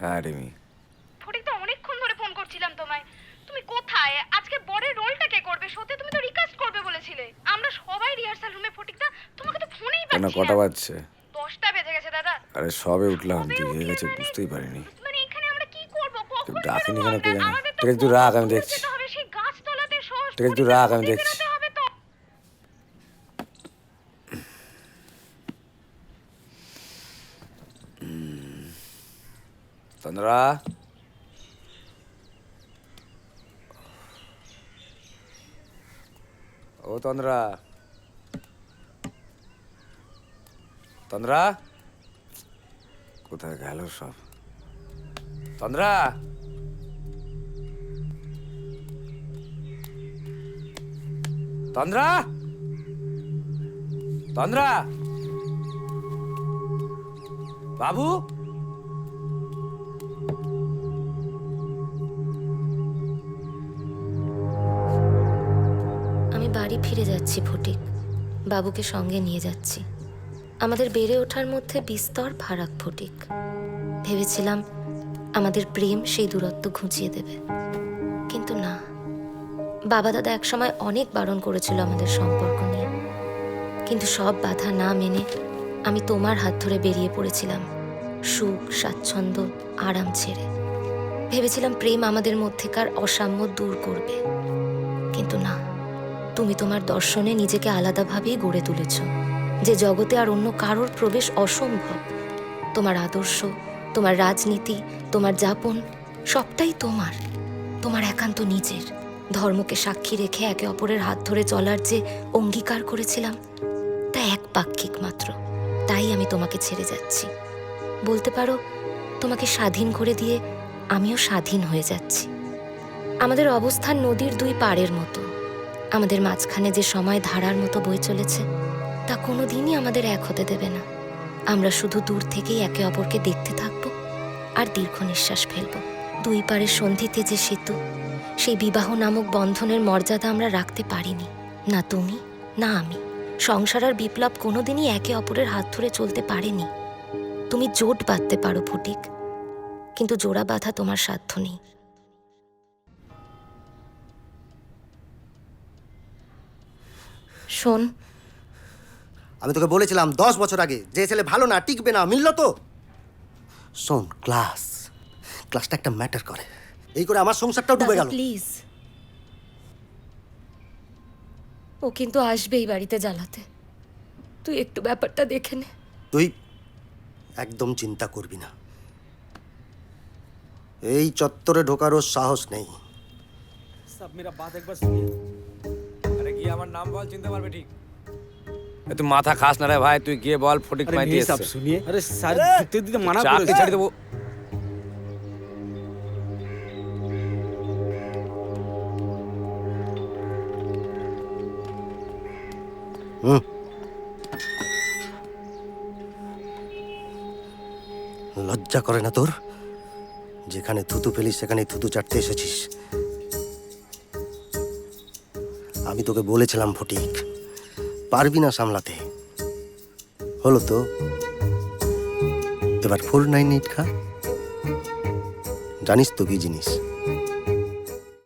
হ্যাঁ রিমি, ফটিক তো অনেকক্ষণ ধরে ফোন করছিলাম তোমায়। তুমি কোথায়? আজকে বরের রোলটা কে করবে? সত্যি তুমি তো রিকাস্ট করবে বলেছিলে। আমরা সবাই রিহার্সাল রুমে, ফটিকদা তোমাকে তো ফোনেই কেন পাচ্ছি কটা না। বাজছে? 10টা বেজে গেছে দাদা। আরে সবে উঠলাম, কবে তুই হয়ে উঠলে গেছে মানে? বুঝতেই পারিনি। মানে এখানে আমরা কি করব? তুই কখন ডাকিনি বেরোবো কেন কে আমরা? জানে। আমাদের তো ঠিক আছে তুই কত রাখ, আমি দূর দেখছি। যেতে হবে, সেই গাছতলাতে শহর। ঠিক আছে তুই রাখ, আমি দেখছি। বেরোতে হবে তো। তন্দ্রা, ও তন্দ্রা, তন্দ্রা কোথায় গেল সব? তন্দ্রা, তন্দ্রা, তন্দ্রা, বাবু। আমি বাড়ি ফিরে যাচ্ছি ফটিক, বাবুকে সঙ্গে নিয়ে যাচ্ছি। আমাদের বেড়ে ওঠার মধ্যে বিস্তর ফারাক ফটিক। ভেবেছিলাম আমাদের প্রেম সেই দূরত্ব ঘুচিয়ে দেবে, কিন্তু না। বাবা দাদা একসময় অনেক বারণ করেছিল আমাদের সম্পর্ক নিয়ে, কিন্তু সব বাধা না মেনে আমি তোমার হাত ধরে বেরিয়ে পড়েছিলাম সুখ, স্বাচ্ছন্দ্য, আরাম ছেড়ে। ভেবেছিলাম প্রেম আমাদের মধ্যেকার অসাম্য দূর করবে, কিন্তু না। তুমি তোমার দর্শনে নিজেকে আলাদাভাবেই গড়ে তুলেছ, যে জগতে আর অন্য কারোর প্রবেশ অসম্ভব। তোমার আদর্শ, তোমার রাজনীতি, তোমার যাপন সবটাই তোমার, তোমার একান্ত নিজের। ধর্মকে সাক্ষী রেখে একে অপরের হাত ধরে চলার যে অঙ্গীকার করেছিলাম, তা একপাক্ষিক মাত্র। তাই আমি তোমাকে ছেড়ে যাচ্ছি। বলতে পারো তোমাকে স্বাধীন করে দিয়ে আমিও স্বাধীন হয়ে যাচ্ছি। আমাদের অবস্থান নদীর দুই পাড়ের মতো। আমাদের মাঝখানে যে সময় ধারার মতো বয়ে চলেছে, তা কোনোদিনই আমাদের এক হতে দেবে না। আমরা শুধু দূর থেকেই একে অপরকে দেখতে থাকব আর দীর্ঘ নিঃশ্বাস ফেলব। দুই পাড়ের সন্ধিতে যে সেতু, সেই বিবাহ নামক বন্ধনের মর্যাদা আমরা রাখতে পারিনি, না তুমি না আমি। সংসার আর বিপ্লব কোনোদিনই একে অপরের হাত ধরে চলতে পারেনি। তুমি জোট বাঁধতে পারো ফটিক, কিন্তু জোড়া বাঁধা তোমার সাধ্য নেই। শোন, আমি তোকে বলেছিলাম 10 বছর আগে, যে ছেলে ভালো না, টিকবে না, মিলল তো। শোন, ক্লাসটা একটা ম্যাটার করে। এই করে আমার সংসারটাও ডুবে গেল। প্লিজ। ও কিন্তু আসবেই বাড়িতে জ্বালাতে। তুই একটু ব্যাপারটা দেখে নে। তুই একদম চিন্তা করবি না, এই চত্বরে ঢোকারও সাহস নেই। সব মেরা বাত একবার শুনিয়ে। আরে গিয়ে আমার নাম বল, চিনতে পারবে ঠিক। তুই মাথা খাস না রে ভাই, তুই গিয়ে বল ফটিক মাইতি এসেছে। सब सुनिए। अरे सर दिखते दिखते मना চাকরি करो। ছেড়ে দেবো। লজ্জা করে না তোর? যেখানে থুতু ফেলিস সেখানে থুতু চাটতে এসেছিস। আমি তোকে বলেছিলাম ফটিক, পারবি না সামলাতে। হলো তো, এবার 498 খা। জানিস তো কি জিনিস?